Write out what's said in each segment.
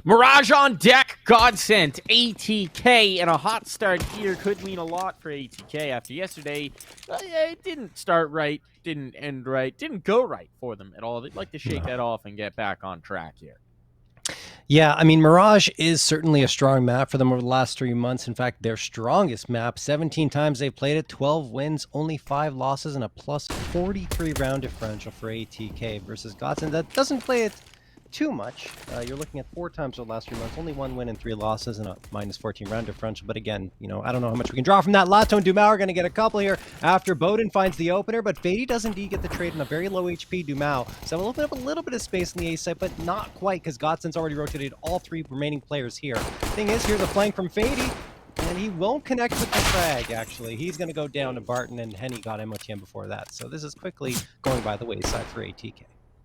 Mirage on deck, GODSENT, ATK, and a hot start here could mean a lot for ATK after yesterday. It didn't start right, didn't end right, didn't go right for them at all. They'd like to shake that off and get back on track here. Yeah, I mean, Mirage is certainly a strong map for them over the last 3 months. In fact, their strongest map. 17 times they've played it, 12 wins, only 5 losses, and a plus 43 round differential for ATK versus GODSENT. That doesn't play it too much. You're looking at 4 times over the last 3 months, only 1 win and 3 losses, and a minus 14 round differential. But again, you know, I don't know how much we can draw from that. Lato and Dumao are going to get a couple here after Bowden finds the opener, but Fady does indeed get the trade in a very low HP Dumao. So we'll open up a little bit of space in the A side, but not quite, because GODSENT's already rotated all 3 remaining players here. Thing is, here's a flank from Fady, and he won't connect with the frag, actually. He's going to go down to Barton, and Henny got MOTM before that. So this is quickly going by the wayside for ATK.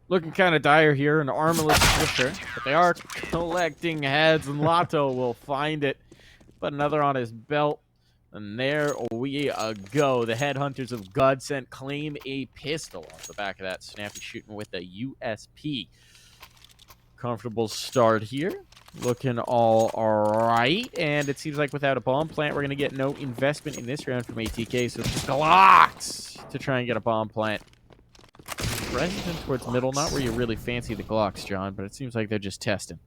Looking kind of dire here, an armorless pusher, but they are collecting heads, and Lato will find it. Put another on his belt, and there we go. The headhunters of GODSENT claim a pistol off the back of that snappy shooting with a USP. Comfortable start here. Looking all right, and it seems like without a bomb plant, we're going to get no investment in this round from ATK, so it's just Glocks to try and get a bomb plant. Resident towards middle, not where you really fancy the Glocks, John, but it seems like they're just testing.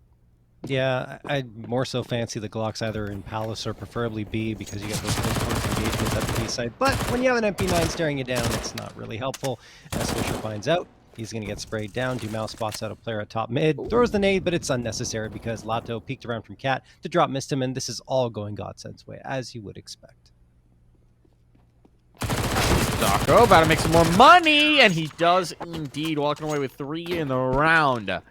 Yeah, I'd more so fancy the Glocks either in Palace or preferably B, because you get those close engagements at the B side. But when you have an MP9 staring you down, it's not really helpful. As Fisher finds out, he's going to get sprayed down. Dumao spots out a player at top mid, throws the nade, but it's unnecessary because Lato peeked around from Cat to drop missed him, and this is all going GODSENT's way, as you would expect. Taco about to make some more money, and he does indeed, walking away with 3 in the round. A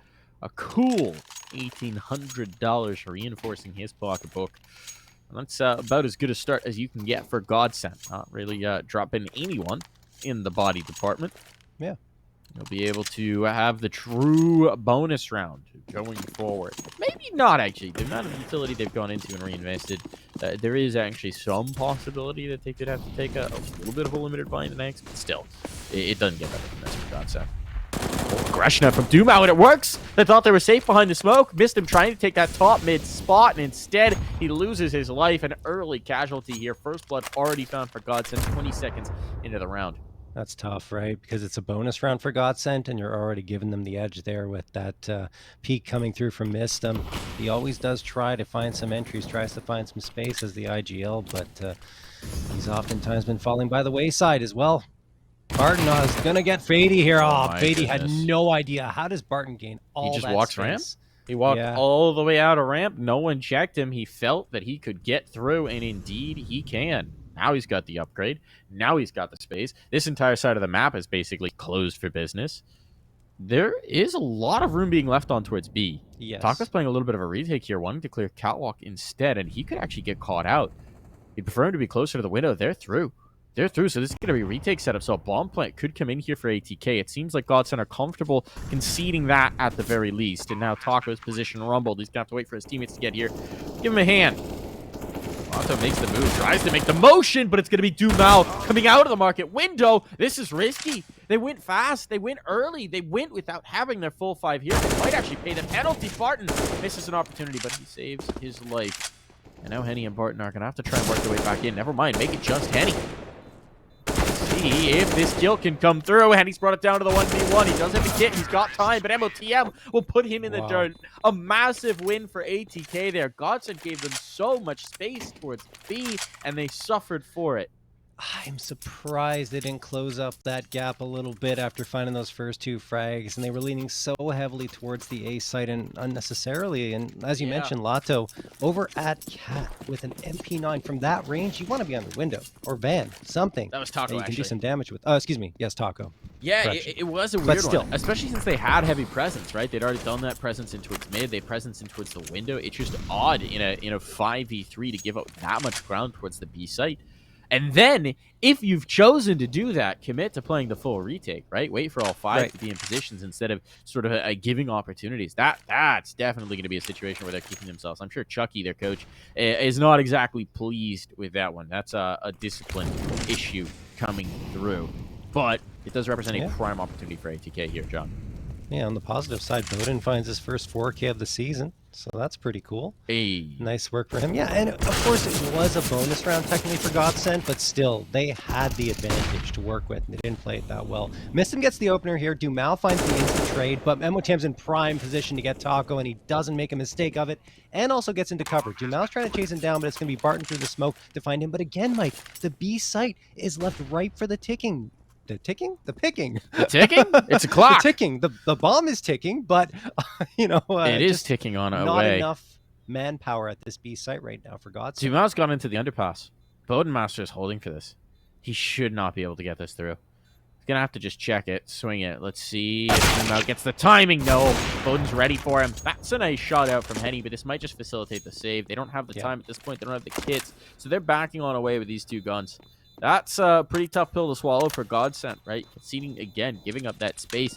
cool $1,800 reinforcing his pocketbook. And that's about as good a start as you can get for GODSENT. Not really dropping anyone in the body department. Yeah. You'll be able to have the true bonus round going forward. Maybe not, actually. The amount of utility they've gone into and reinvested, there is actually some possibility that they could have to take a little bit of a limited buy in the next, but still, it doesn't get better than this for GODSENT. Oh, aggression up from Dumao, and it works! They thought they were safe behind the smoke. Missed him trying to take that top mid spot, and instead, he loses his life. An early casualty here. First blood already found for GODSENT 20 seconds into the round. That's tough, right? Because it's a bonus round for GODSENT, and you're already giving them the edge there with that peak coming through from Mistum. He always does try to find some entries, tries to find some space as the IGL, but he's oftentimes been falling by the wayside as well. Barton is going to get Fady here. Oh, Fady had no idea. How does Barton gain all that He just walks space? ramp? He walked all the way out of ramp. No one checked him. He felt that he could get through, and indeed he can. Now he's got the upgrade. Now he's got the space. This entire side of the map is basically closed for business. There is a lot of room being left on towards B. Yes. Taka's playing a little bit of a retake here, wanting to clear Catwalk instead, and he could actually get caught out. He'd prefer him to be closer to the window. They're through. They're through, so this is going to be a retake setup, so a bomb plant could come in here for ATK. It seems like GODSENT are comfortable conceding that at the very least, and now Taco's position rumbled. He's going to have to wait for his teammates to get here. Give him a hand. Lato makes the move, tries to make the motion, but it's going to be Dumao coming out of the market window. This is risky. They went fast. They went early. They went without having their full 5 here. They might actually pay the penalty. Barton misses an opportunity, but he saves his life. And now Henny and Barton are going to have to try and work their way back in. Never mind, make it just Henny. See if this kill can come through. Henny's brought it down to the 1v1. He does have the kit. He's got time, but MOTM will put him in the dirt. A massive win for ATK there. GODSENT gave them so much space towards B, and they suffered for it. I'm surprised they didn't close up that gap a little bit after finding those first 2 frags, and they were leaning so heavily towards the A site and unnecessarily. And as you mentioned, Lato over at Cat with an MP9 from that range. You want to be on the window or van, something. That was Taco, you can do some damage with. Oh, excuse me. Yes, Taco. Yeah, it was a weird one, especially since they had heavy presence, right? They'd already done that presence in towards mid, they presence in towards the window. It's just odd in a 5v3 to give up that much ground towards the B site. And then, if you've chosen to do that, commit to playing the full retake, right? Wait for all 5 to be in positions instead of sort of giving opportunities. That's definitely going to be a situation where they're keeping themselves. I'm sure Chucky, their coach, is not exactly pleased with that one. That's a discipline issue coming through. But it does represent a prime opportunity for ATK here, John. Yeah, on the positive side, Bowden finds his first 4K of the season, so that's pretty cool. Hey. Nice work for him. Yeah, and of course it was a bonus round technically for GODSENT, but still, they had the advantage to work with, and they didn't play it that well. Mistim gets the opener here. Dumal finds the instant trade, but MOTM's in prime position to get Taco, and he doesn't make a mistake of it, and also gets into cover. Dumal's trying to chase him down, but it's going to be Barton through the smoke to find him. But again, Mike, the B site is left ripe for the ticking. The ticking? The picking. The ticking? It's a clock. The ticking. The bomb is ticking, but, it is ticking on away. Not enough manpower at this B site right now for GODSENT. Dumal's gone into the underpass. Bodenmaster is holding for this. He should not be able to get this through. He's going to have to just check it, swing it. Let's see if Dumal gets the timing. No. Boden's ready for him. That's a nice shot out from Henny, but this might just facilitate the save. They don't have the time at this point. They don't have the kits. So they're backing on away with these two guns. That's a pretty tough pill to swallow for GODSENT, right? Conceding again, giving up that space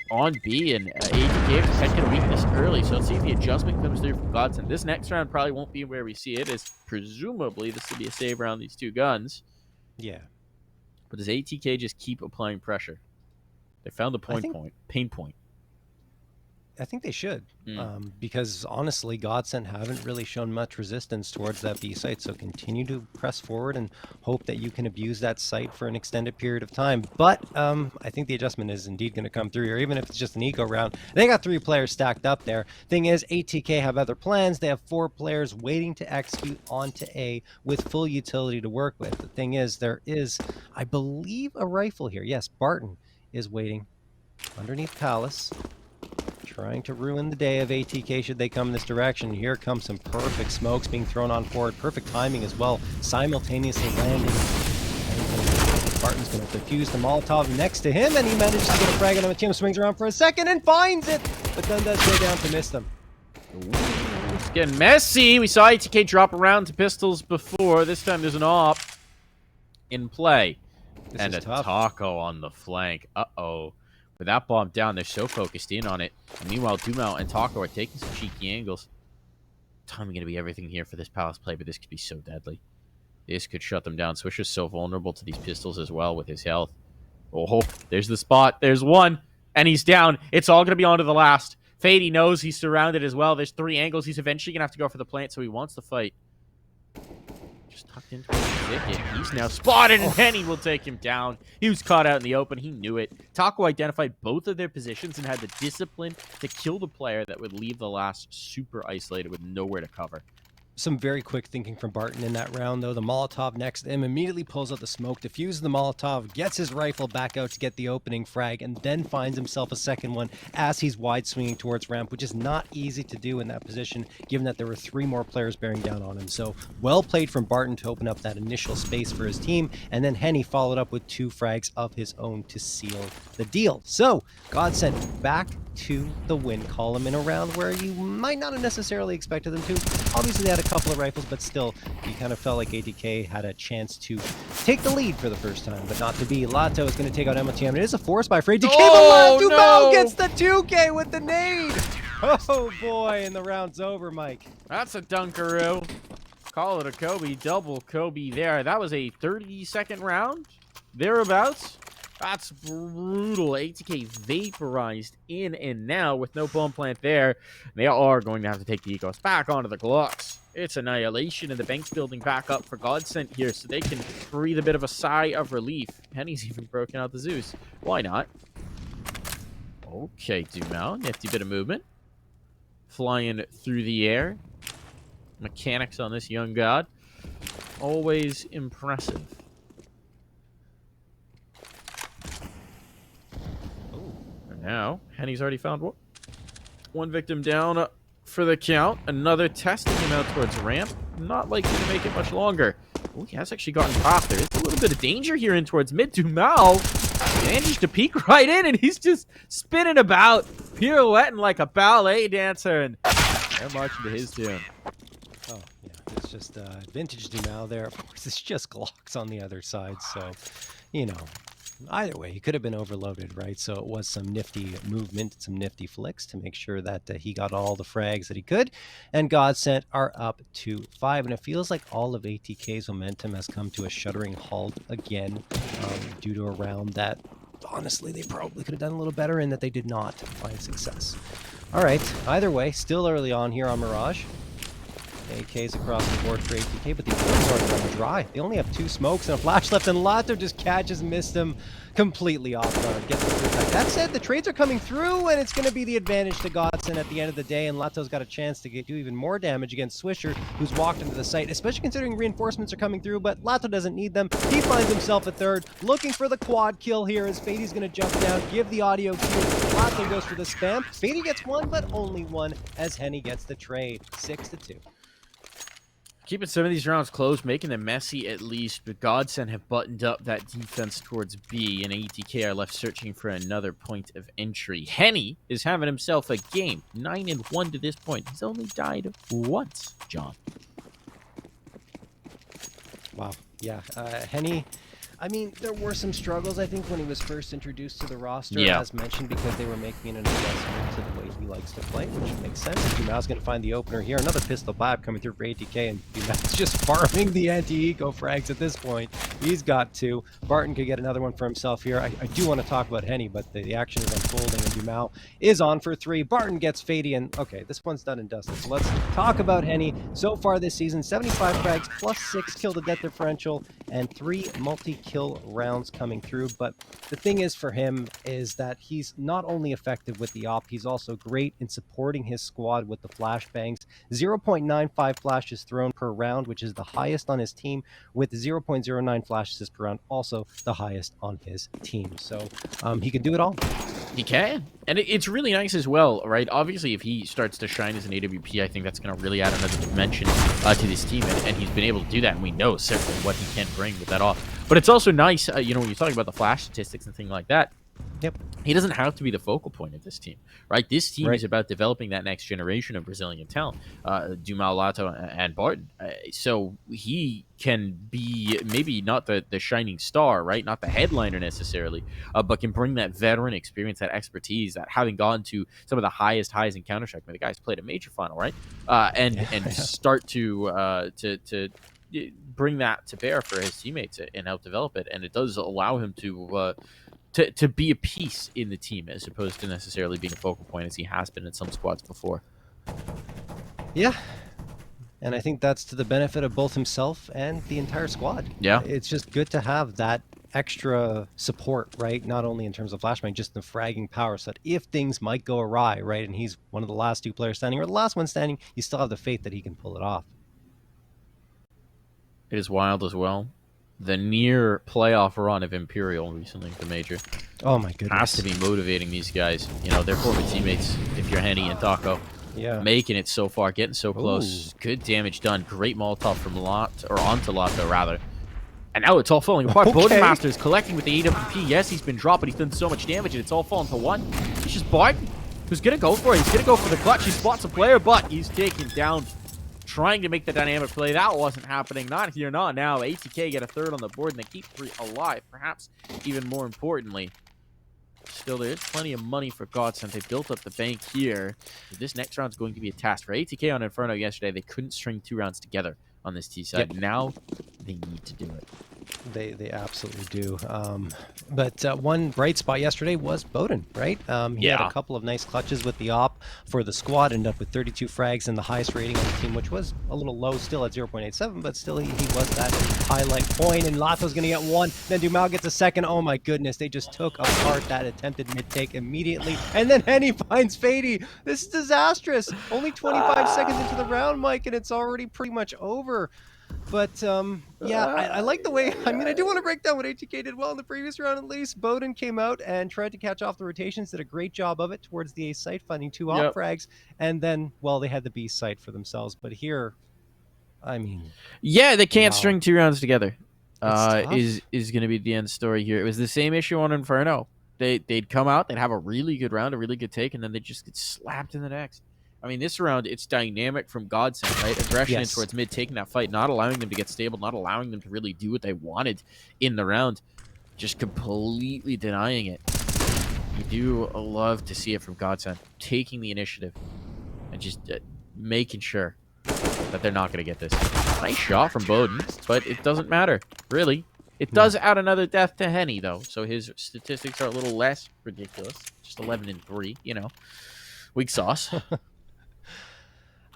on B, and ATK protecting a weakness early. So let's see if the adjustment comes through from GODSENT. This next round probably won't be where we see it, as presumably this will be a save around these two guns. Yeah. But does ATK just keep applying pressure? They found the pain point. I think they should, because honestly, GODSENT haven't really shown much resistance towards that B site. So continue to press forward and hope that you can abuse that site for an extended period of time. But I think the adjustment is indeed going to come through here, even if it's just an eco round. They got 3 players stacked up there. Thing is, ATK have other plans. They have 4 players waiting to execute onto A with full utility to work with. The thing is, there is, I believe, a rifle here. Yes, Barton is waiting underneath Palace, trying to ruin the day of ATK should they come in this direction. Here comes some perfect smokes being thrown on forward. Perfect timing as well, simultaneously landing. And Barton's going to defuse the Molotov next to him, and he manages to get a frag on him. Tim swings around for a second and finds it, but then does go down to miss them. It's getting messy. We saw ATK drop around to pistols before. This time there's an op in play. And a taco on the flank. Uh-oh. With that bomb down, they're so focused in on it. And meanwhile, Dumal and Taco are taking some cheeky angles. Timing going to be everything here for this Palace play, but this could be so deadly. This could shut them down. Swisher's so vulnerable to these pistols as well with his health. Oh, there's the spot. There's one, and he's down. It's all going to be on to the last. Fady knows he's surrounded as well. There's 3 angles. He's eventually going to have to go for the plant, so he wants the fight. Just tucked into his thicket. He's now spotted, and Henny will take him down. He was caught out in the open. He knew it. Taco identified both of their positions and had the discipline to kill the player that would leave the last super isolated with nowhere to cover. Some very quick thinking from Barton in that round, though. The Molotov next to him immediately pulls out the smoke, defuses the Molotov, gets his rifle back out to get the opening frag, and then finds himself a second one as he's wide swinging towards ramp, which is not easy to do in that position, given that there were 3 more players bearing down on him. So well played from Barton to open up that initial space for his team, and then Henny followed up with 2 frags of his own to seal the deal. So GODSENT back to the win column in a round where you might not have necessarily expected them to. Obviously, they had a couple of rifles, but still, you kind of felt like ATK had a chance to take the lead for the first time, but not to be. Lato is going to take out MOTM. It is a force by ATK, but Dumal gets the 2K with the nade! Oh boy, and the round's over, Mike. That's a dunkaroo. Call it a Kobe, double Kobe there. That was a 30-second round, thereabouts. That's brutal. ATK vaporized in and now with no bomb plant there. They are going to have to take the Ecos back onto the Glocks. It's annihilation, and the bank's building back up for GODSENT here so they can breathe a bit of a sigh of relief. Henny's even broken out the Zeus. Why not? Okay, Dumal. Nifty bit of movement. Flying through the air. Mechanics on this young god. Always impressive. Now, Henny's already found one victim down for the count. Another testing him out towards ramp. Not likely to make it much longer. Oh, he has actually gotten past there. It's a little bit of danger here in towards mid. Dumal managed to peek right in, and he's just spinning about, pirouetting like a ballet dancer, and they're marching to his tune. Oh, yeah, it's just vintage Dumal there. Of course, it's just Glocks on the other side, so, you know. Either way, he could have been overloaded, right? So it was some nifty movement, some nifty flicks to make sure that he got all the frags that he could. And GODSENT are up to 5. And it feels like all of ATK's momentum has come to a shuddering halt again due to a round that honestly they probably could have done a little better in that they did not find success. All right, either way, still early on here on Mirage. AKs across the board for ATK, but the boards aren't running dry. They only have 2 smokes and a flash left, and Lato just catches, missed him completely off guard. Gets the free back. That said, the trades are coming through, and it's going to be the advantage to GODSENT at the end of the day, and Lato's got a chance to do even more damage against Swisher, who's walked into the site, especially considering reinforcements are coming through, but Lato doesn't need them. He finds himself a third, looking for the quad kill here as Fady's going to jump down, give the audio cue. Lato goes for the spam. Fady gets one, but only one, as Henny gets the trade. 6-2. Keeping some of these rounds close, making them messy at least, but GODSENT have buttoned up that defense towards B, and ATK are left searching for another point of entry. Henny is having himself a game, 9-1 to this point. He's only died once, John. Wow. Yeah, Henny, I mean, there were some struggles, I think, when he was first introduced to the roster, as mentioned, because they were making an adjustment to the way he likes to play, which makes sense. Dumau's going to find the opener here. Another pistol vibe coming through for ATK, and Dumau's just farming the anti-eco frags at this point. He's got 2. Barton could get another one for himself here. I do want to talk about Henny, but the action is unfolding, and Dumau is on for 3. Barton gets Fady, and okay, this one's done and dusted. So let's talk about Henny. So far this season, 75 frags, plus 6 kill to death differential, and 3 multi-kill rounds coming through. But the thing is for him is that he's not only effective with the op, he's also great in supporting his squad with the flashbangs. 0.95 flashes thrown per round, which is the highest on his team, with 0.09 flashes per round, also the highest on his team. So he can do it all. He can. And it's really nice as well, right? Obviously, if he starts to shine as an AWP, I think that's going to really add another dimension to this team. And he's been able to do that, and we know certainly what he can bring with that off. But it's also nice, when you're talking about the flash statistics and things like that, Yep. he doesn't have to be the focal point of this team, right? This team is about developing that next generation of Brazilian talent, Dumau, Lato, and Barton. So he can be maybe not the shining star, right? Not the headliner necessarily, but can bring that veteran experience, that expertise, that having gone to some of the highest highs in Counter-Strike. I mean, the guy's played a major final, right? And start to bring that to bear for his teammates and help develop it. And it does allow him to be a piece in the team as opposed to necessarily being a focal point as he has been in some squads before. Yeah. And I think that's to the benefit of both himself and the entire squad. Yeah. It's just good to have that extra support, right? Not only in terms of flashbang, just the fragging power, so that if things might go awry, right, and he's one of the last 2 players standing or the last one standing, you still have the faith that he can pull it off. It is wild as well. The near playoff run of Imperial recently, the major. Oh my goodness. Has to be motivating these guys. You know, they're former teammates, if you're Henny and Taco. Yeah. Making it so far, getting so close. Ooh. Good damage done. Great Molotov from onto Lato, rather. And now it's all falling apart. Okay. Bodenmaster is collecting with the AWP. Yes, he's been dropped, but he's done so much damage, and it's all fallen to one. It's just Barton, who's going to go for it. He's going to go for the clutch. He spots a player, but he's taken down. Trying to make the dynamic play. That wasn't happening. Not here, not now. ATK get a third on the board, and they keep 3 alive. Perhaps even more importantly, still there is plenty of money for GODSENT. They built up the bank here. This next round is going to be a task. For ATK on Inferno yesterday, they couldn't string 2 rounds together on this T side. Yep. Now they need to do it. They absolutely do. But one bright spot yesterday was Bowden, right? He had a couple of nice clutches with the op for the squad, ended up with 32 frags and the highest rating on the team, which was a little low still at 0.87, but still he was that highlight point, and Lato's going to get 1. Then Dumau gets a 2nd. Oh my goodness, they just took apart that attempted mid-take immediately. And then Henny finds Fady. This is disastrous. Only 25 seconds into the round, Mike, and it's already pretty much over. But, yeah, I like the way, I mean, I do want to break down what ATK did well in the previous round at least. Bowden came out and tried to catch off the rotations, did a great job of it towards the A site, finding 2 op frags, and then, well, they had the B site for themselves. But here, I mean... Yeah, they can't string 2 rounds together, is going to be the end story here. It was the same issue on Inferno. They'd come out, they'd have a really good round, a really good take, and then they'd just get slapped in the next. I mean, this round, it's dynamic from GODSENT, right? Aggression in towards mid, taking that fight, not allowing them to get stable, not allowing them to really do what they wanted in the round, just completely denying it. You do love to see it from GODSENT, taking the initiative and just making sure that they're not going to get this. Nice shot from Bowden, but it doesn't matter, really. It does add another death to Henny, though, so his statistics are a little less ridiculous. Just 11 and 3, you know. Weak sauce.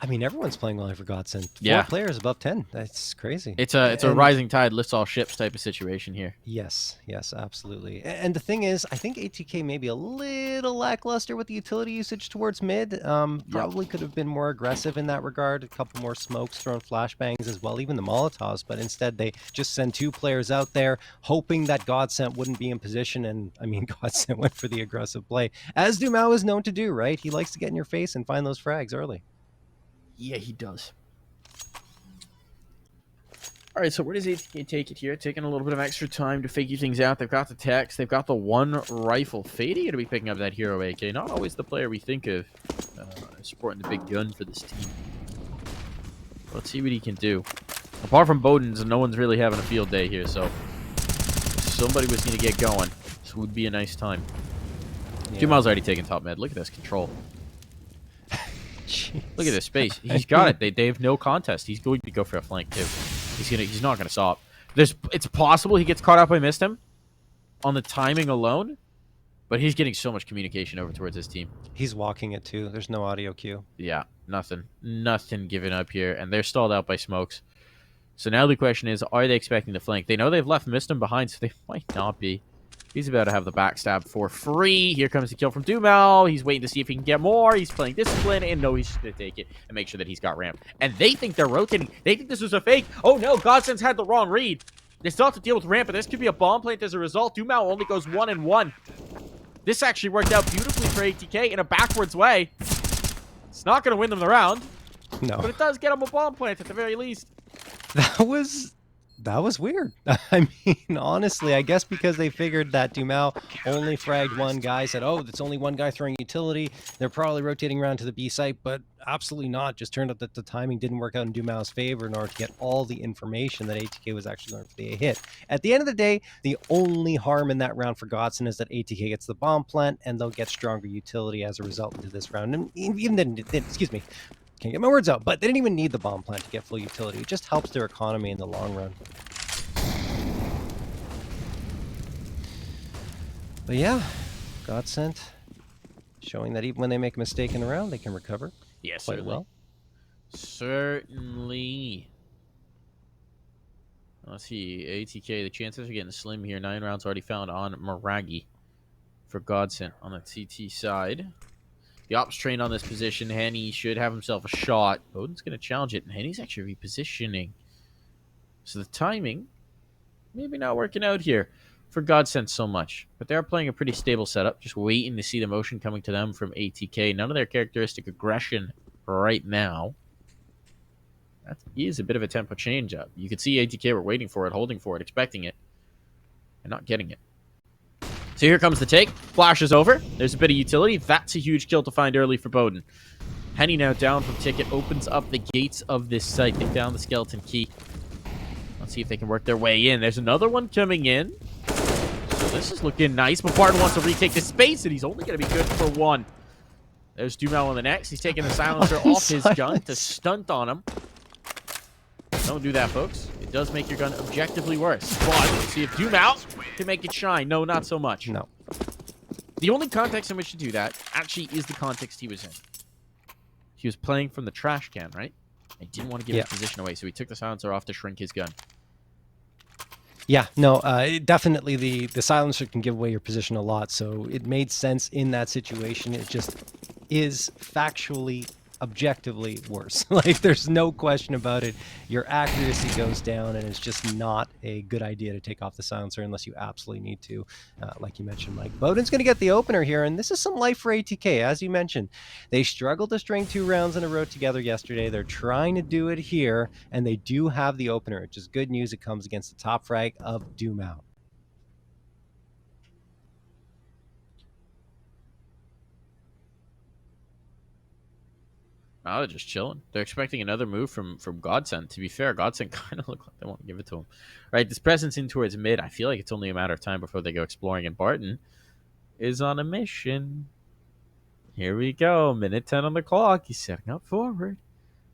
I mean, everyone's playing well for GODSENT. 4 Yeah. players above 10. That's crazy. It's a rising tide lifts all ships type of situation here. Yes, absolutely. And the thing is, I think ATK may be a little lackluster with the utility usage towards mid. Probably could have been more aggressive in that regard. A couple more smokes, thrown flashbangs as well, even the Molotovs. But instead, they just send 2 players out there, hoping that GODSENT wouldn't be in position. And I mean, GODSENT went for the aggressive play, as Dumao is known to do, right? He likes to get in your face and find those frags early. Yeah, he does. All right, so where does ATK take it here? Taking a little bit of extra time to figure things out. They've got the techs. They've got the 1 rifle. Fady going to be picking up that hero AK. Not always the player we think of supporting the big gun for this team. Let's see what he can do. Apart from Bowden's, no one's really having a field day here, so if somebody was going to get going, this would be a nice time. Yeah. 2 miles already taken top mid. Look at this control. Jeez. Look at this space. He's got it. They have no contest. He's going to go for a flank too. He's not gonna stop. It's possible he gets caught up. I missed him on the timing alone, but he's getting so much communication over towards his team. He's walking it too. There's no audio cue. Yeah, nothing given up here, and they're stalled out by smokes. So now the question is, are they expecting the flank? They know they've left Mistum behind, so they might not be. He's about to have the backstab for free. Here comes the kill from Dumao. He's waiting to see if he can get more. He's playing discipline, and no, he's just going to take it and make sure that he's got ramp. And they think they're rotating. They think this was a fake. Oh, no, GODSENT's had the wrong read. They still have to deal with ramp, but this could be a bomb plant as a result. Dumao only goes 1 and 1. This actually worked out beautifully for ATK in a backwards way. It's not going to win them the round. No. But it does get them a bomb plant at the very least. That was weird. I mean, honestly, I guess because they figured that Dumao only fragged 1 guy, said, oh, that's only 1 guy throwing utility. They're probably rotating around to the B site, but absolutely not. Just turned out that the timing didn't work out in Dumao's favor in order to get all the information that ATK was actually going for the hit. At the end of the day, the only harm in that round for GODSENT is that ATK gets the bomb plant, and they'll get stronger utility as a result into this round. And even then, excuse me, can't get my words out, but they didn't even need the bomb plant to get full utility. It just helps their economy in the long run. But yeah, GODSENT showing that even when they make a mistake in the round, they can recover quite well. Certainly. Let's see, ATK, the chances are getting slim here. 9 rounds already found on Mirage for GODSENT on the TT side. The ops train on this position. Henny should have himself a shot. Bowden's going to challenge it, and Henny's actually repositioning. So the timing maybe not working out here for GODSENT so much. But they're playing a pretty stable setup, just waiting to see the motion coming to them from ATK. None of their characteristic aggression right now. That is a bit of a tempo change up. You could see ATK were waiting for it, holding for it, expecting it, and not getting it. So here comes the take. Flashes over. There's a bit of utility. That's a huge kill to find early for Bowden. Henny now down from Ticket. Opens up the gates of this site. They found the skeleton key. Let's see if they can work their way in. There's another one coming in. So this is looking nice. But Barton wants to retake the space, and he's only going to be good for 1. There's Dumao on the next. He's taking the silencer off his gun to stunt on him. Don't do that, folks. It does make your gun objectively worse. But let's see if Dumao can make it shine. No, not so much. No. The only context in which to do that actually is the context he was in. He was playing from the trash can, right? I didn't want to give his position away, so he took the silencer off to shrink his gun. Yeah, no, definitely the silencer can give away your position a lot, so it made sense in that situation. It just is factually, objectively worse. Like, there's no question about it. Your accuracy goes down, and it's just not a good idea to take off the silencer unless you absolutely need to. Like you mentioned, Mike. Bowden's going to get the opener here, and this is some life for ATK. As you mentioned, they struggled to string 2 rounds in a row together yesterday. They're trying to do it here, and they do have the opener, which is good news. It comes against the top frag of Dumao. Oh, they're just chilling. They're expecting another move from GODSENT. To be fair, GODSENT kind of look like they won't give it to him. Right, this presence in towards mid, I feel like it's only a matter of time before they go exploring, and Barton is on a mission. Here we go. Minute 10 on the clock. He's setting up forward.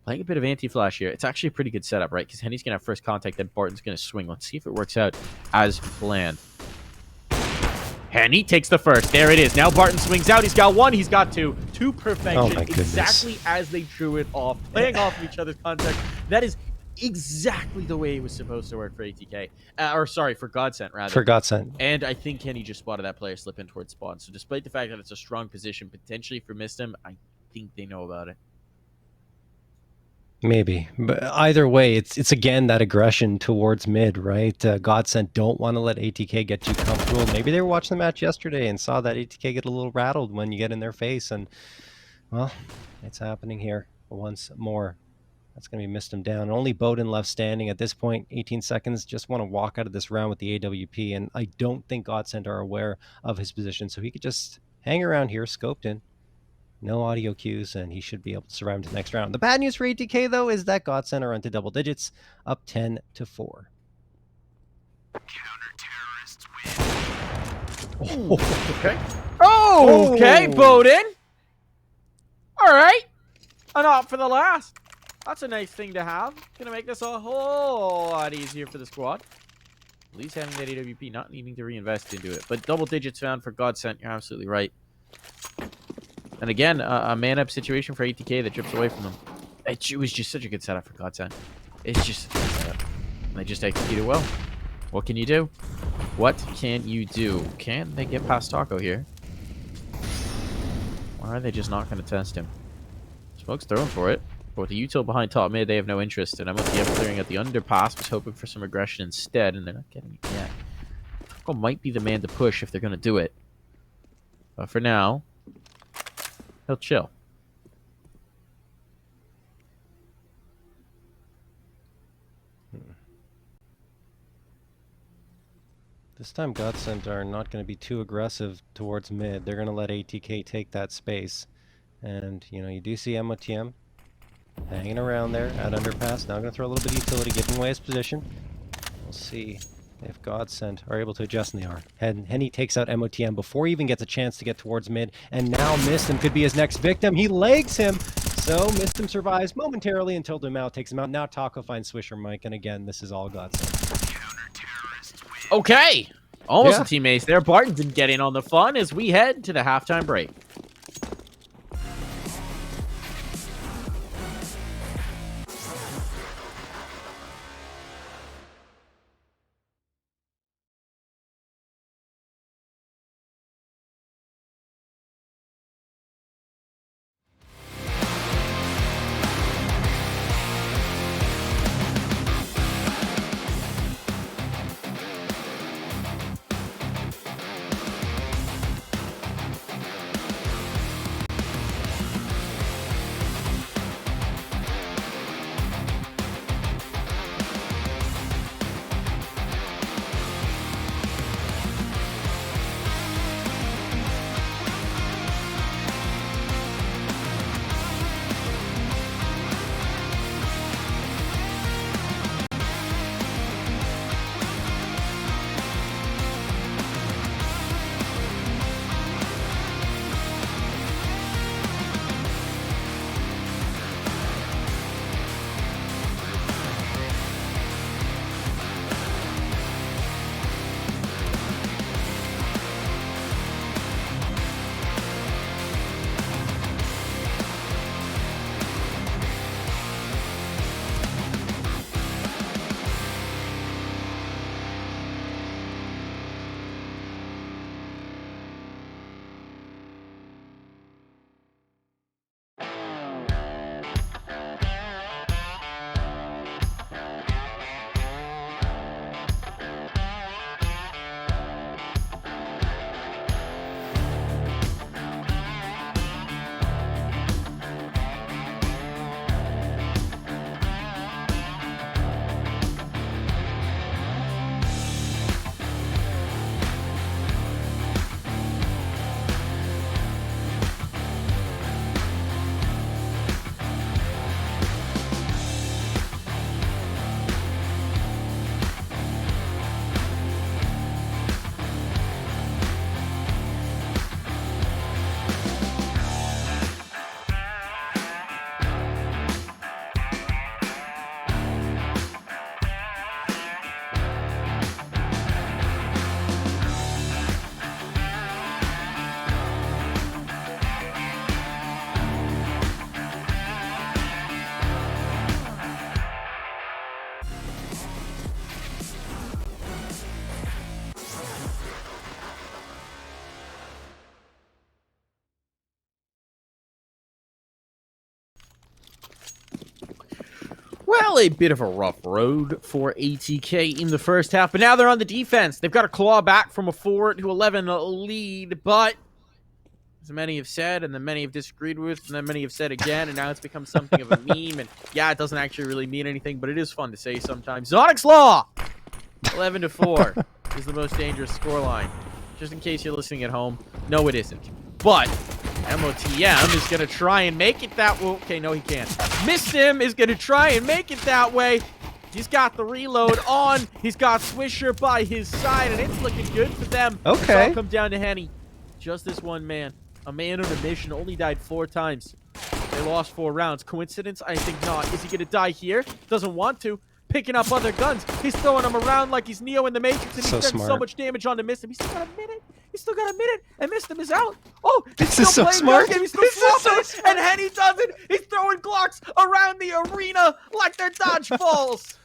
Playing a bit of anti-flash here. It's actually a pretty good setup, right? Because Henny's going to have first contact, then Barton's going to swing. Let's see if it works out as planned. Henny takes the first. There it is. Now Barton swings out. He's got one. He's got two. To perfection. Oh my goodness. Exactly as they drew it off. Playing off of each other's contact. That is exactly the way it was supposed to work for ATK. Or sorry, for GODSENT, rather. For GODSENT. And I think Henny just spotted that player slip in towards spawn. So despite the fact that it's a strong position, potentially for Mistim, I think they know about it. Maybe, but either way, it's again that aggression towards mid, right? GODSENT don't want to let ATK get too comfortable. Maybe they were watching the match yesterday and saw that ATK get a little rattled when you get in their face, and well, it's happening here once more. That's going to be missed him down. Only Bowden left standing at this point. 18 seconds. Just want to walk out of this round with the AWP, and I don't think GODSENT are aware of his position, so he could just hang around here, scoped in. No audio cues, and he should be able to survive into the next round. The bad news for ATK, though, is that GODSENT are into double digits, up 10-4. Counter-terrorists win. Okay. Oh, okay, Bowden. All right. An op for the last. That's a nice thing to have. Gonna make this a whole lot easier for the squad. At least having that AWP, not needing to reinvest into it. But double digits found for GODSENT. You're absolutely right. And again, a man-up situation for ATK that drips away from them. It was just such a good setup for GODSENT. It's just a good setup. And they just executed well. What can you do? What can you do? Can they get past Taco here? Or are they just not going to test him? Smoke's throwing for it. But with the util behind top mid, they have no interest. And MLTF clearing out the underpass, was hoping for some aggression instead, and they're not getting it yet. Taco might be the man to push if they're going to do it. But for now, he'll chill. This time GODSENT are not going to be too aggressive towards mid. They're going to let ATK take that space. And, you know, you do see MOTM hanging around there at underpass. Now I'm going to throw a little bit of utility, giving away his position. We'll see if GODSENT are able to adjust, and they are. Henny takes out MOTM before he even gets a chance to get towards mid, and now Mistim could be his next victim. He legs him, so Mistim survives momentarily until Dumao takes him out. Now Taco finds Swisher Mike, and again, this is all GODSENT. Okay! Almost a team ace there. Barton didn't get in on the fun as we head to the halftime break. Well, a bit of a rough road for ATK in the first half, but now they're on the defense. They've got to claw back from a 4-11 lead, but as many have said, and then many have disagreed with, and then many have said again, and now it's become something of a meme, and yeah, it doesn't actually really mean anything, but it is fun to say sometimes. Zonics Law! 11-4 is the most dangerous scoreline. Just in case you're listening at home, no, it isn't. But MOTM is going to try and make it that way. Okay, no, he can't. Missim is going to try and make it that way. He's got the reload on. He's got Swisher by his side, and it's looking good for them. Okay. It's all come down to Henny. Just this one man. A man on a mission, only died 4 times. They lost 4 rounds. Coincidence? I think not. Is he going to die here? Doesn't want to. Picking up other guns. He's throwing them around like he's Neo in the Matrix, and he's done so much damage on to Missim. He's still got a minute. He's still got a minute, and Missim is out. Oh, he's still so playing smart. Game. He's still swapping, and Henny does it. He's throwing Glocks around the arena like they're dodgeballs.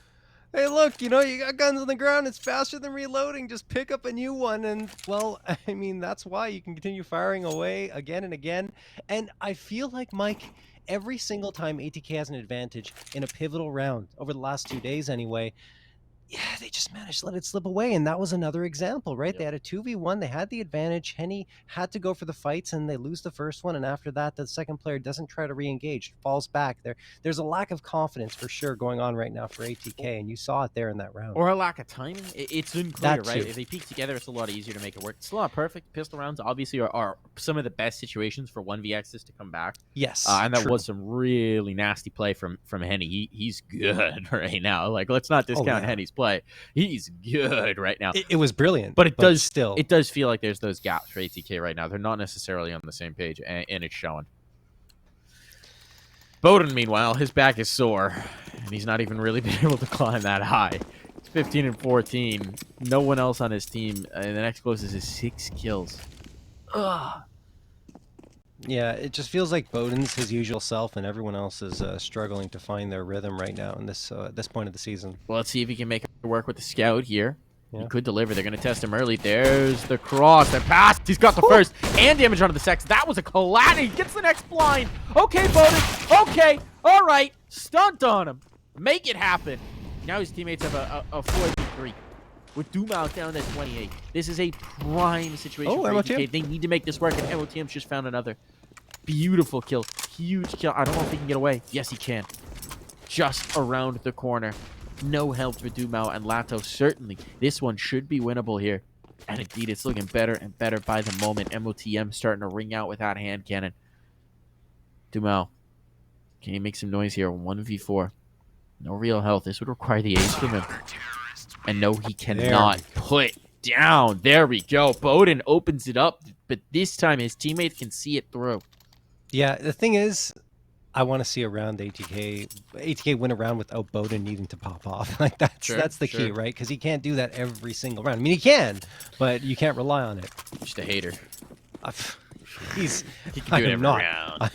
Hey, look, you know, you got guns on the ground. It's faster than reloading. Just pick up a new one. And, well, I mean, that's why you can continue firing away again and again. And I feel like, Mike, every single time ATK has an advantage in a pivotal round, over the last 2 days anyway, yeah, they just managed to let it slip away. And that was another example, right? Yep. They had a 2v1. They had the advantage. Henny had to go for the fights, and they lose the first one. And after that, the second player doesn't try to re-engage, falls back. There's a lack of confidence for sure going on right now for ATK, and you saw it there in that round. Or a lack of timing. It's unclear, That right? too. If they peek together, it's a lot easier to make it work. It's not perfect. Pistol rounds obviously are some of the best situations for 1vx's to come back. Yes, And that true. was some really nasty play from Henny. He's good right now. Like, let's not discount yeah. Henny's play. He's good right now. It was brilliant, but it does still. It does feel like there's those gaps for ATK right now. They're not necessarily on the same page, and it's showing. Bowden, meanwhile, his back is sore, and he's not even really been able to climb that high. It's 15-14. No one else on his team. And the next closest is 6 kills. Ugh. Yeah, it just feels like Bowden's his usual self, and everyone else is struggling to find their rhythm right now in this point of the season. Well, let's see if he can make it work with the scout here. Yeah. He could deliver. They're going to test him early. There's the cross. And pass. He's got the first and damage onto the second. That was a collapse. He gets the next blind. Okay, Bowden. Okay. All right. Stunt on him. Make it happen. Now his teammates have a 4-3. With Dumao down at 28. This is a prime situation for ATK. They need to make this work, and MOTM's just found another. Beautiful kill. Huge kill. I don't know if he can get away. Yes, he can. Just around the corner. No help for Dumao and Lato, certainly. This one should be winnable here. And indeed, it's looking better and better by the moment. MOTM starting to ring out with that hand cannon. Dumao, can you make some noise here? 1v4. No real health. This would require the ace from him. And no, he cannot put down. There we go. Bowden opens it up, but this time his teammates can see it through. Yeah, the thing is, I want to see a round ATK win a round without Bowden needing to pop off. Like that's the key, right? Because he can't do that every single round. I mean, he can, but you can't rely on it. Just a hater. He can do it every round.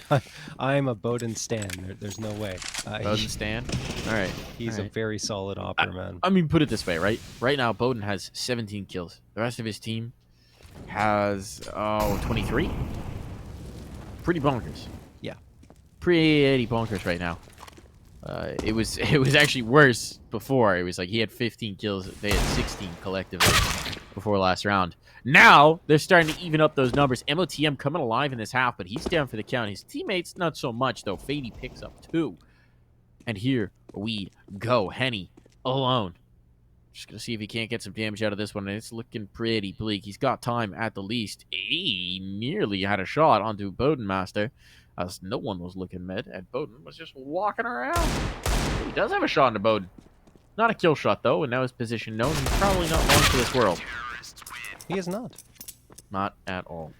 I'm a Bowden stan. There's no way. Bowden stan? All right. He's a very solid opper, man. I mean, put it this way, right? Right now, Bowden has 17 kills. The rest of his team has, 23? Pretty bonkers. Yeah. Pretty bonkers right now. It was actually worse before. It was like he had 15 kills. They had 16 collectively before last round. Now, they're starting to even up those numbers. MOTM coming alive in this half, but he's down for the count. His teammates, not so much, though. Fady picks up 2. And here we go. Henny alone. Just going to see if he can't get some damage out of this one. And it's looking pretty bleak. He's got time at the least. He nearly had a shot onto Bowden Master, as no one was looking mid, and Bowden was just walking around. He does have a shot into Bowden. Not a kill shot, though, and now his position known. He's probably not long for this world. He is not. Not at all.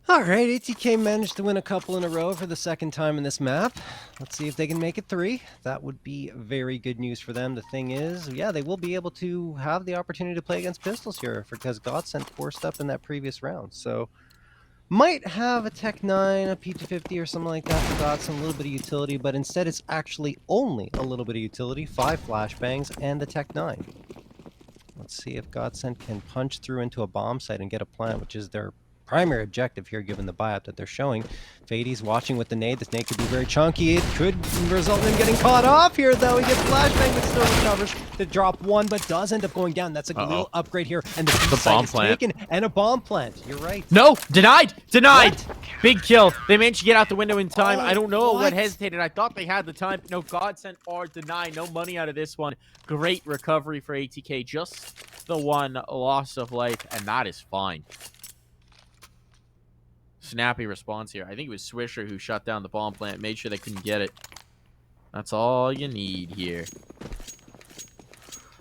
All right, ATK managed to win a couple in a row for the second time in this map. Let's see if they can make it 3. That would be very good news for them. The thing is, yeah, they will be able to have the opportunity to play against pistols here because GODSENT forced up in that previous round. So might have a Tech 9, a P250 or something like that for GODSENT, a little bit of utility, but instead it's actually only a little bit of utility, 5 flashbangs and the Tech 9. Let's see if GODSENT can punch through into a bomb site and get a plant, which is their primary objective here, given the buy-up that they're showing. Fady's watching with the nade. This nade could be very chunky. It could result in him getting caught off here, though. He gets flashbang, but still recovers to drop one, but does end up going down. That's a little upgrade here, and the bomb plant taken, and a bomb plant. You're right. No, denied. What? Big kill. They managed to get out the window in time. I don't know what hesitated. I thought they had the time. No, GODSENT are denied. No money out of this one. Great recovery for ATK. Just the one loss of life, and that is fine. Snappy response here. I think it was Swisher who shut down the bomb plant, made sure they couldn't get it. That's all you need here.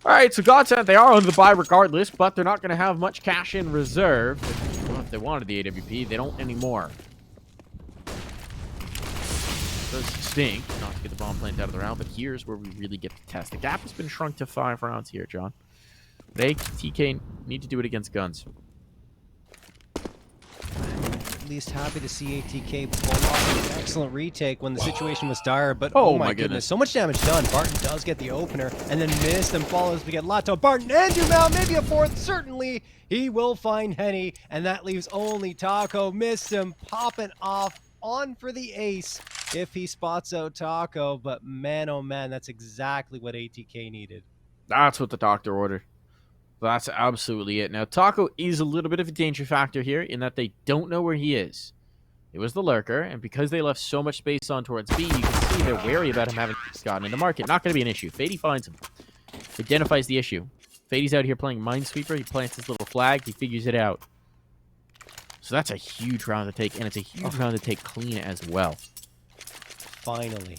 All right, so GODSENT, they are on the buy regardless, but they're not going to have much cash in reserve. Well, if they wanted the AWP, they don't anymore. It does stink not to get the bomb plant out of the round, but here's where we really get to test. The gap has been shrunk to 5 rounds here, John. But ATK need to do it against guns. At least happy to see ATK pull off an excellent retake when the situation was dire, but oh my goodness, so much damage done. Barton does get the opener, and then missed and follows. We get Lato, Barton, and Dumel, maybe a fourth, certainly. He will find Henny, and that leaves only Taco. Missed him, popping off, on for the ace if he spots out Taco, but man, oh man, that's exactly what ATK needed. That's what the doctor ordered. That's absolutely it. Now, Taco is a little bit of a danger factor here in that they don't know where he is. It was the lurker, and because they left so much space on towards B, you can see they're wary about him having gotten in the market. Not going to be an issue. Fady finds him. Identifies the issue. Fady's out here playing Minesweeper. He plants his little flag. He figures it out. So that's a huge round to take, and it's a huge round to take clean as well. Finally.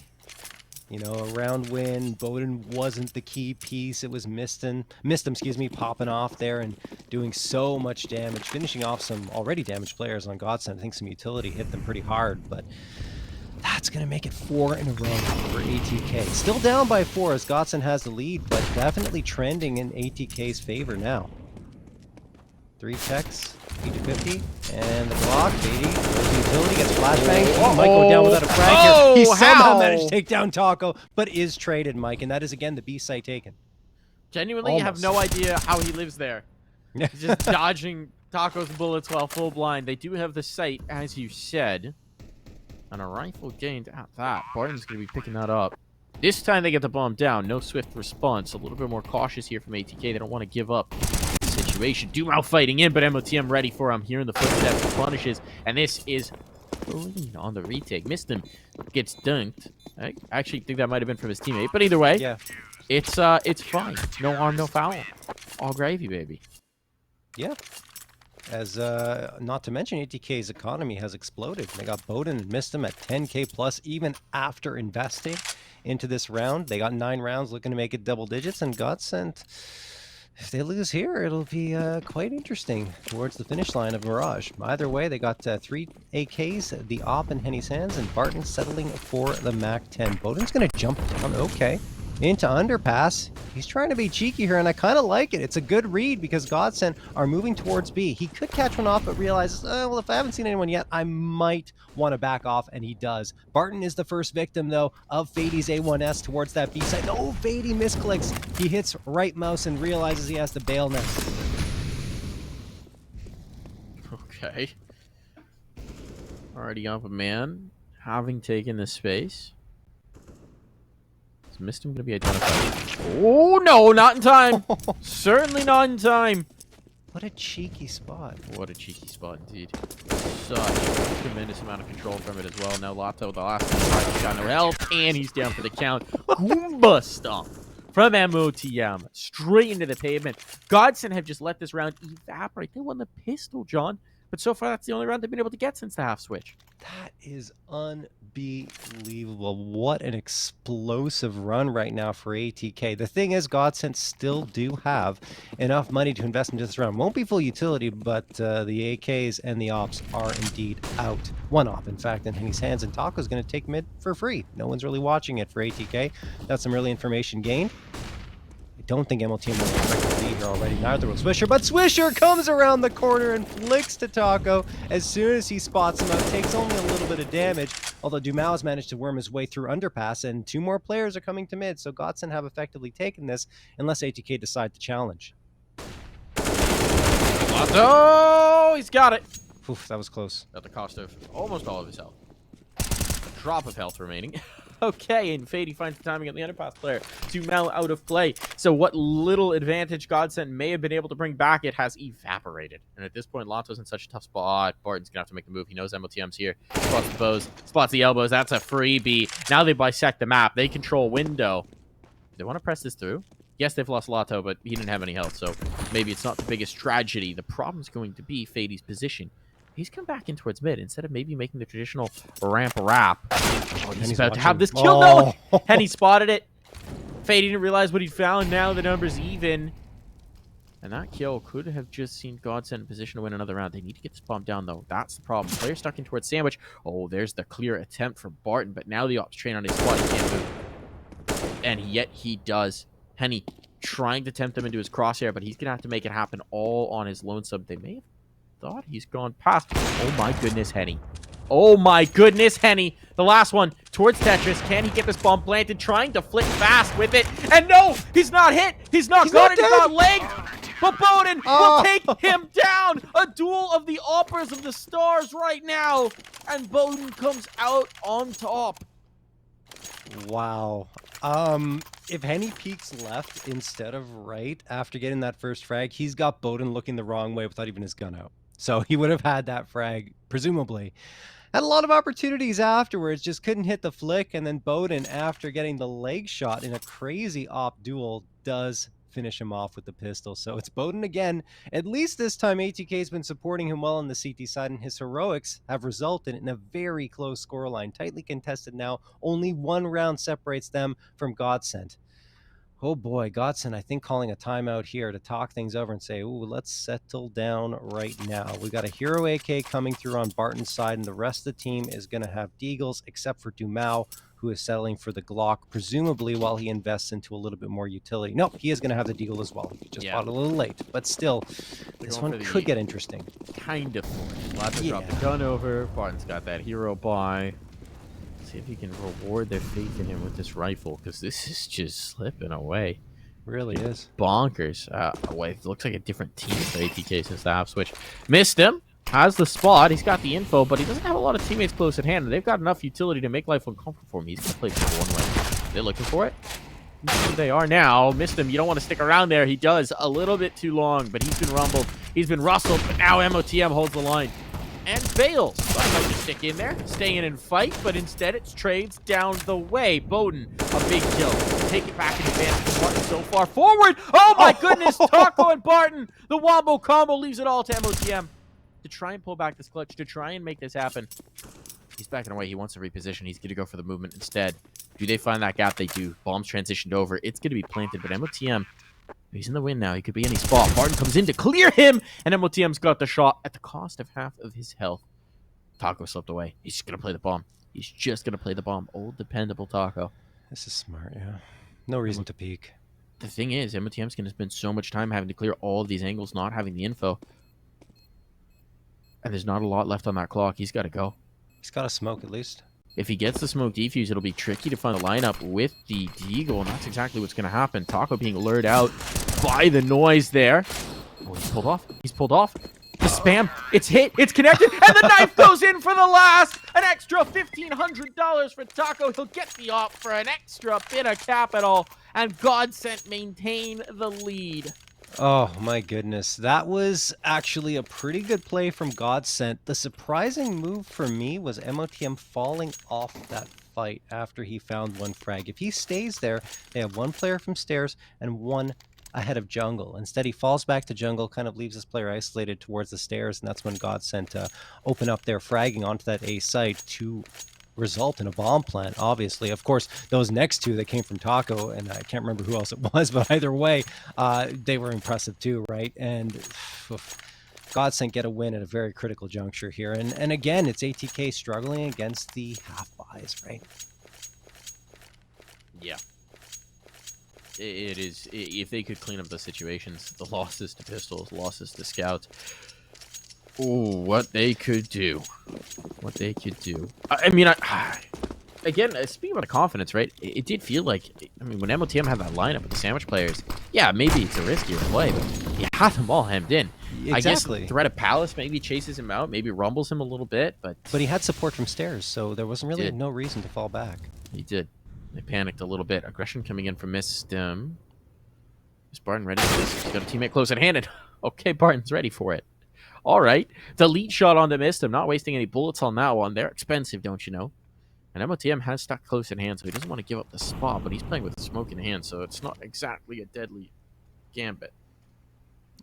You know, a round win. Bowden wasn't the key piece. It was Mistum, popping off there and doing so much damage, finishing off some already damaged players on GODSENT. I think some utility hit them pretty hard, but that's going to make it 4 in a row for ATK. Still down by 4 as GODSENT has the lead, but definitely trending in ATK's favor now. 3 checks, 50-50, and the block, 80, the utility gets flashbang. He might go down without a frag here. He somehow managed to take down Taco, but is traded, Mike, and that is again the B site taken. Genuinely, you have no idea how he lives there. He's just dodging Taco's bullets while full blind. They do have the site, as you said, and a rifle gained at that. Barton's going to be picking that up. This time they get the bomb down. No swift response. A little bit more cautious here from ATK. They don't want to give up situation. Dumel fighting in, but MOTM ready for him. Hearing the footsteps, he punishes, and this is clean on the retake. Missed him, gets dunked. I actually think that might have been from his teammate, but either way, yeah, it's fine. No harm, no foul. All gravy, baby. Yeah. As not to mention ATK's economy has exploded. They got Bowden and missed him at 10K plus even after investing into this round. They got 9 rounds looking to make it double digits, and GODSENT, if they lose here, it'll be quite interesting towards the finish line of Mirage. Either way, they got 3 AKs, the AWP in Henny's hands, and Barton settling for the MAC-10. Bowden's going to jump down, okay, into underpass. He's trying to be cheeky here, and I kind of like it. It's a good read because GODSENT are moving towards B. He could catch one off, but realizes, well, if I haven't seen anyone yet, I might want to back off, and he does. Barton is the first victim, though, of Fady's A1S towards that B side. No, Fady misclicks. He hits right mouse and realizes he has to bail now. Okay. Already up a man, having taken this space. Missed him going to be identified. Oh, no, not in time. Certainly not in time. What a cheeky spot. What a cheeky spot, indeed. Such a tremendous amount of control from it as well. Now Lato with the last one. He's got no health, and he's down for the count. Goomba stomp from MOTM. Straight into the pavement. GODSENT have just let this round evaporate. They won the pistol, John. But so far, that's the only round they've been able to get since the half switch. That is unbelievable. What an explosive run right now for ATK. The thing is, GODSENT still do have enough money to invest into this round. Won't be full utility, but the AKs and the ops are indeed out. One op, in fact, in Henny's hands, and Taco's going to take mid for free. No one's really watching it for ATK. That's some early information gained. I don't think MLTM will expect to be here already. Neither will Swisher, but Swisher comes around the corner and flicks to Taco as soon as he spots him out. Takes only a little bit of damage, although Dumel has managed to worm his way through underpass, and 2 more players are coming to mid, so GODSENT have effectively taken this unless ATK decide to challenge. Oh, he's got it. Oof, that was close. At the cost of almost all of his health. A drop of health remaining. Okay, and Fady finds the timing at the underpass player to Mel out of play. So what little advantage GODSENT may have been able to bring back, it has evaporated. And at this point, Lotto's in such a tough spot. Barton's going to have to make the move. He knows MOTM's here. Spots the bows, spots the elbows. That's a freebie. Now they bisect the map. They control window. They want to press this through. Yes, they've lost Lotto, but he didn't have any health, so maybe it's not the biggest tragedy. The problem's going to be Fady's position. He's come back in towards mid instead of maybe making the traditional ramp wrap. Oh, he's about to have this kill. Oh. No! Henny spotted it. Fady didn't realize what he'd found. Now the number's even. And that kill could have just seen GODSENT in position to win another round. They need to get this bomb down, though. That's the problem. Player stuck in towards Sandwich. Oh, there's the clear attempt for Barton, but now the ops train on his squad. He can't move. And yet he does. Henny trying to tempt him into his crosshair, but he's going to have to make it happen all on his lonesome. They may have thought he's gone past. Oh my goodness, Henny. Oh my goodness, Henny. The last one towards Tetris. Can he get this bomb planted? Trying to flick fast with it. And no, he's not hit. He's not got it. He's not legged. But Bowden will take him down. A duel of the operas of the stars right now. And Bowden comes out on top. Wow. If Henny peeks left instead of right after getting that first frag, he's got Bowden looking the wrong way without even his gun out. So he would have had that frag, presumably. Had a lot of opportunities afterwards, just couldn't hit the flick. And then Bowden, after getting the leg shot in a crazy op duel, does finish him off with the pistol. So it's Bowden again. At least this time, ATK's been supporting him well on the CT side, and his heroics have resulted in a very close scoreline. Tightly contested now. Only one round separates them from GODSENT. Oh boy, GODSENT, I think calling a timeout here to talk things over and say, ooh, let's settle down right now. We got a hero AK coming through on Barton's side, and the rest of the team is going to have Deagles, except for Dumao, who is settling for the Glock, presumably while he invests into a little bit more utility. Nope, he is going to have the Deagle as well. He just bought a little late, but still, this one could get interesting. Kind of forced. Lotto dropped the gun over. Barton's got that hero buy. See if he can reward their faith in him with this rifle, because this is just slipping away. Really is. Bonkers. Wait, it looks like a different team for ATK since the half switch. Missed him. Has the spot. He's got the info, but he doesn't have a lot of teammates close at hand. They've got enough utility to make life uncomfortable for him. He's going to play for one way. They're looking for it. They are now. Missed him. You don't want to stick around there. He does. A little bit too long, but he's been rumbled. He's been rustled, but now MOTM holds the line. And fails. Tries to stick in there, stay in and fight, but instead it's trades down the way. Bowden, a big kill. Take it back in advance. Barton so far forward. Oh my goodness, Taco and Barton. The wombo combo leaves it all to MOTM to try and pull back this clutch, to try and make this happen. He's backing away. He wants to reposition. He's going to go for the movement instead. Do they find that gap? They do. Bombs transitioned over. It's going to be planted, but MOTM, he's in the win now. He could be any spot. Barton comes in to clear him, and MOTM's got the shot at the cost of half of his health. Taco slipped away. He's just going to play the bomb. He's just going to play the bomb. Old, dependable Taco. This is smart, yeah. No reason to peek. The thing is, MOTM's going to spend so much time having to clear all of these angles, not having the info. And there's not a lot left on that clock. He's got to go. He's got to smoke at least. If he gets the smoke defuse, it'll be tricky to find the lineup with the Deagle, and that's exactly what's going to happen. Taco being lured out by the noise there. Oh, he's pulled off. He's pulled off. The spam. It's hit. It's connected. And the knife goes in for the last. An extra $1,500 for Taco. He'll get the op for an extra bit of capital. And GODSENT maintain the lead. Oh my goodness. That was actually a pretty good play from GODSENT. The surprising move for me was MOTM falling off that fight after he found one frag. If he stays there, they have one player from stairs and one ahead of jungle. Instead, he falls back to jungle, kind of leaves his player isolated towards the stairs, and that's when GODSENT open up their fragging onto that A site to result in a bomb plant, obviously. Of course, those next two that came from Taco, and I can't remember who else it was, but either way, they were impressive too, right? And GODSENT get a win at a very critical juncture here. And again, it's ATK struggling against the half buys, right? Yeah. It is. If they could clean up the situations, the losses to pistols, losses to scouts. Oh, what they could do. What they could do. I mean, again, speaking about confidence, right? It did feel like, I mean, when MOTM had that lineup with the sandwich players, yeah, maybe it's a riskier play, but you had them all hemmed in. I guess Exactly. threat of Palace maybe chases him out, maybe rumbles him a little bit, but But he had support from stairs, so there wasn't really did. no reason to fall back. He did. They panicked a little bit. Aggression coming in from Mistem. Is Barton ready for this? He's got a teammate close at hand. And okay, Barton's ready for it. All right. The lead shot on the Mistem. Not wasting any bullets on that one. They're expensive, don't you know? And MOTM has stuck close in hand, so he doesn't want to give up the spot, but he's playing with smoke in hand, so it's not exactly a deadly gambit.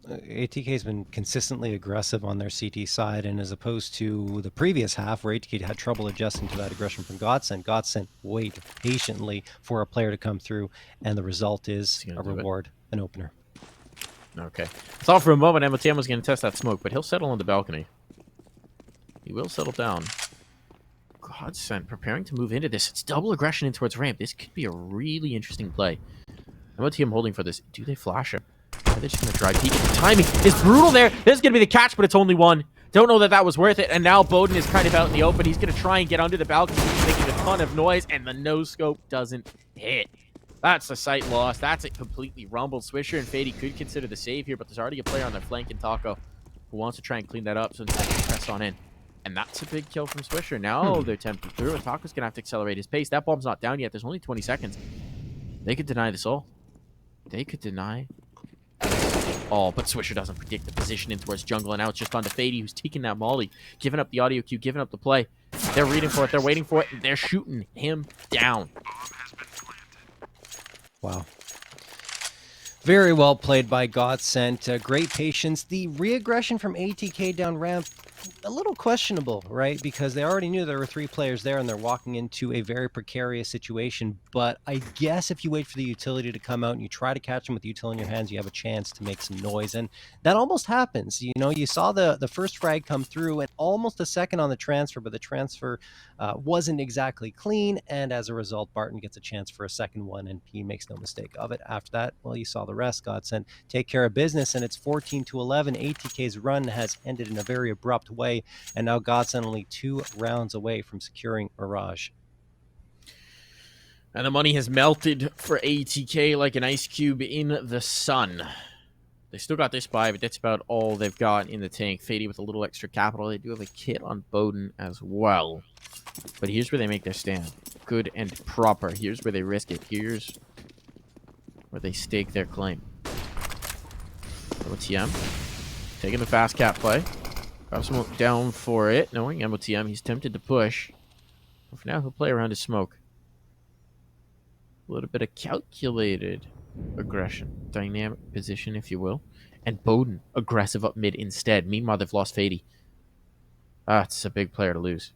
ATK's been consistently aggressive on their CT side, and as opposed to the previous half where ATK had trouble adjusting to that aggression from GODSENT, GODSENT wait patiently for a player to come through, and the result is a reward, an opener. Okay. Thought for a moment MOTM was going to test that smoke, but he'll settle on the balcony. He will settle down. GODSENT preparing to move into this. It's double aggression in towards ramp. This could be a really interesting play. MOTM holding for this. Do they flash him? Are they just going to try peek? The timing is brutal there. This is going to be the catch, but it's only one. Don't know that that was worth it. And now Bowden is kind of out in the open. He's going to try and get under the balcony. He's making a ton of noise, and the no-scope doesn't hit. That's a sight loss. That's it completely rumbled. Swisher and Fady could consider the save here, but there's already a player on their flank in Taco who wants to try and clean that up, so instead they press on in. And that's a big kill from Swisher. Now they're tempted through, and Taco's going to have to accelerate his pace. That bomb's not down yet. There's only 20 seconds. They could deny this all. They could deny all, but Swisher doesn't predict the position in towards jungle, and now it's just on to Fady, who's taking that molly, giving up the audio cue, giving up the play. They're reading for it. They're waiting for it. And they're shooting him down. Wow. Very well played by GODSENT. Great patience. The re-aggression from ATK down ramp, a little questionable, right? Because they already knew there were 3 players there and they're walking into a very precarious situation. But I guess if you wait for the utility to come out and you try to catch them with the utility in your hands, you have a chance to make some noise. And that almost happens. You know, you saw the first frag come through and almost a second on the transfer, but the transfer wasn't exactly clean. And as a result, Barton gets a chance for a second one, and he makes no mistake of it. After that, well, you saw the rest. GODSENT take care of business, and it's 14-11. ATK's run has ended in a very abrupt way, and now GODSENT only 2 rounds away from securing Mirage. And the money has melted for ATK like an ice cube in the sun. They still got this buy, but that's about all they've got in the tank. Fady with a little extra capital. They do have a kit on Bowden as well. But here's where they make their stand. Good and proper. Here's where they risk it. Here's where they stake their claim. MOTM taking the fast cap play. Got smoke down for it. Knowing MOTM, he's tempted to push. But for now, he'll play around his smoke. A little bit of calculated aggression. Dynamic position, if you will. And Bowden, aggressive up mid instead. Meanwhile, they've lost Fady. It's a big player to lose.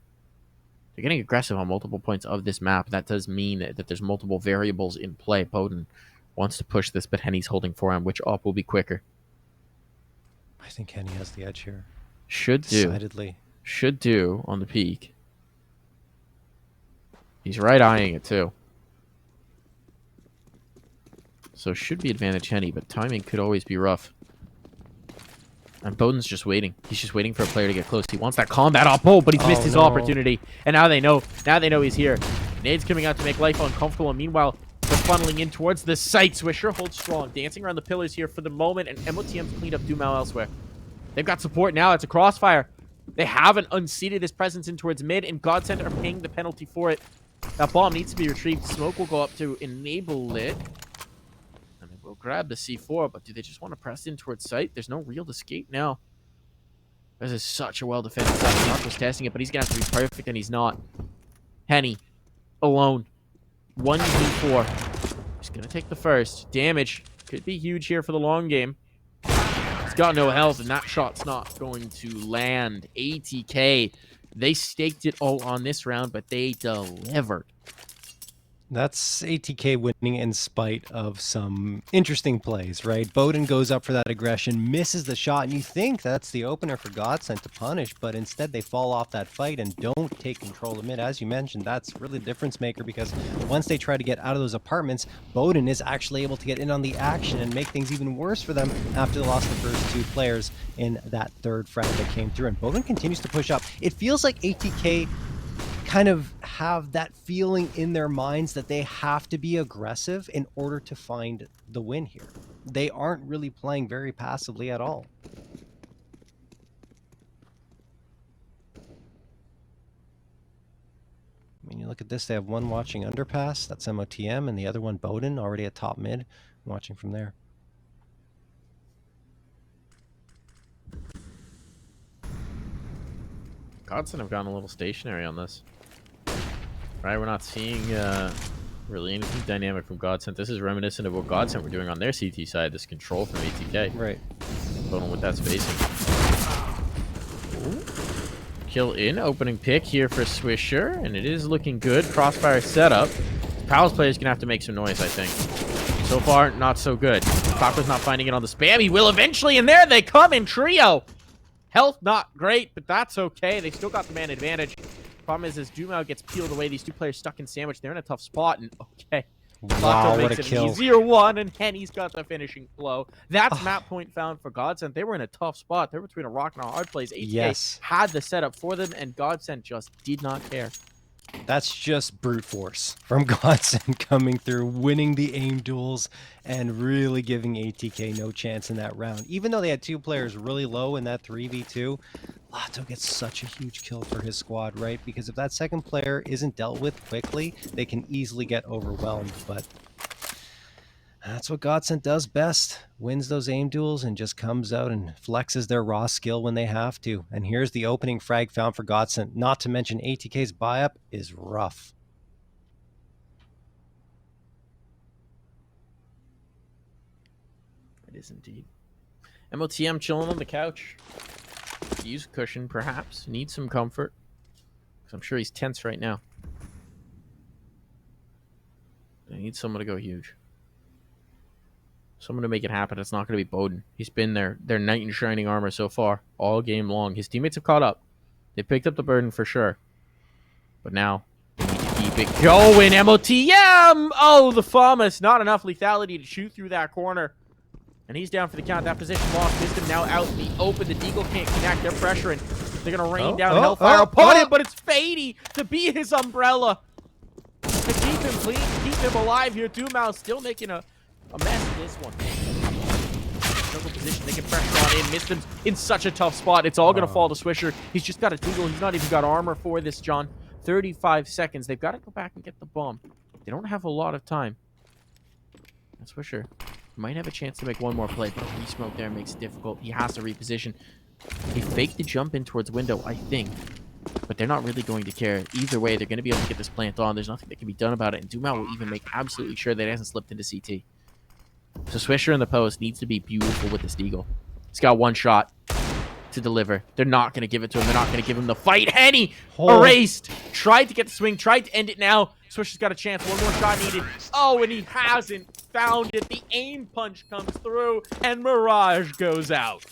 They're getting aggressive on multiple points of this map. That does mean that there's multiple variables in play. Bowden wants to push this, but Henny's holding for him. Which op will be quicker? I think Henny has the edge here. Should do. Decidedly. Should do on the peak. He's right eyeing it, too. So should be advantage Henny, but timing could always be rough. And Bowden's just waiting. He's just waiting for a player to get close. He wants that combat op. Oh, but he's missed his opportunity. And now they know. Now they know he's here. Nade's coming out to make life uncomfortable. And meanwhile, they're funneling in towards the site. Swisher holds strong. Dancing around the pillars here for the moment. And MOTM's cleaned up Dumao elsewhere. They've got support now. It's a crossfire. They haven't unseated his presence in towards mid. And GODSENT are paying the penalty for it. That bomb needs to be retrieved. Smoke will go up to enable it. We'll grab the C4, but do they just want to press in towards site? There's no real escape now. This is such a well-defended site. Marco's testing it, but he's going to have to be perfect, and he's not. Henny, alone. 1v4. He's going to take the first. Damage could be huge here for the long game. He's got no health, and that shot's not going to land. ATK, they staked it all on this round, but they delivered. That's ATK winning in spite of some interesting plays, right? Bowden goes up for that aggression, misses the shot, and you think that's the opener for GODSENT to punish, but instead they fall off that fight and don't take control of mid. As you mentioned, that's really the difference maker, because once they try to get out of those apartments, Bowden is actually able to get in on the action and make things even worse for them after they lost the first 2 players in that third frag that came through. And Bowden continues to push up. It feels like ATK kind of have that feeling in their minds that they have to be aggressive in order to find the win here. They aren't really playing very passively at all. mean, you look at this, they have one watching underpass, that's MOTM, and the other one Bowden, already at top mid, watching from there. GODSENT have gotten a little stationary on this. Right, we're not seeing really anything dynamic from GODSENT. This is reminiscent of what GODSENT were doing on their CT side, this control from ATK. Right. Don't know what that's facing. Ooh. Kill in, opening pick here for Swisher, and it is looking good. Crossfire setup. Powell's player's gonna have to make some noise, I think. So far, not so good. Paco's not finding it on the spam. He will eventually, and there they come in trio. Health not great, but that's okay. They still got the man advantage. Problem is, as Dumao gets peeled away, these two players stuck in sandwich. They're in a tough spot, and okay. Wow, what a kill. 0-1, and Henny's got the finishing blow. That's map point found for GODSENT. They were in a tough spot. They were between a rock and a hard place. ATK had the setup for them, and GODSENT just did not care. That's just brute force from GODSENT coming through, winning the aim duels, and really giving ATK no chance in that round. Even though they had two players really low in that 3v2, Lato gets such a huge kill for his squad, right? Because if that second player isn't dealt with quickly, they can easily get overwhelmed. But that's what GODSENT does best. Wins those aim duels and just comes out and flexes their raw skill when they have to. And here's the opening frag found for GODSENT. Not to mention ATK's buy-up is rough. It is indeed. MOTM chilling on the couch. Use a cushion, perhaps. Needs some comfort. Because I'm sure he's tense right now. I need someone to go huge. Someone to make it happen. It's not going to be Bowden. He's been their knight in shining armor so far, all game long. His teammates have caught up. They picked up the burden for sure. But now, they need to keep it going. MOTM! Oh, the FAMAS. Not enough lethality to shoot through that corner. And he's down for the count. That position lost. Wisdom now out in the open. The Deagle can't connect. They're pressuring. They're going to rain down Hellfire upon him, but it's Fady to be his umbrella. To keep him clean, to keep him alive here. Dumao still making a mess of this one. Jungle position. They can pressure on in. Wisdom's in such a tough spot. It's all going to fall to Swisher. He's just got a Deagle. He's not even got armor for this, John. 35 seconds. They've got to go back and get the bomb. They don't have a lot of time. And Swisher might have a chance to make one more play, but a re-smoke there makes it difficult. He has to reposition. He faked the jump in towards window, I think. But they're not really going to care. Either way, they're going to be able to get this plant on. There's nothing that can be done about it. And Dumao will even make absolutely sure that it hasn't slipped into CT. So Swisher in the post needs to be beautiful with this Deagle. He's got one shot to deliver. They're not going to give it to him. They're not going to give him the fight. Henny erased. Tried to get the swing. Tried to end it now. Swisher's got a chance. One more shot needed. Oh, and he hasn't found it. The aim punch comes through, and Mirage goes out.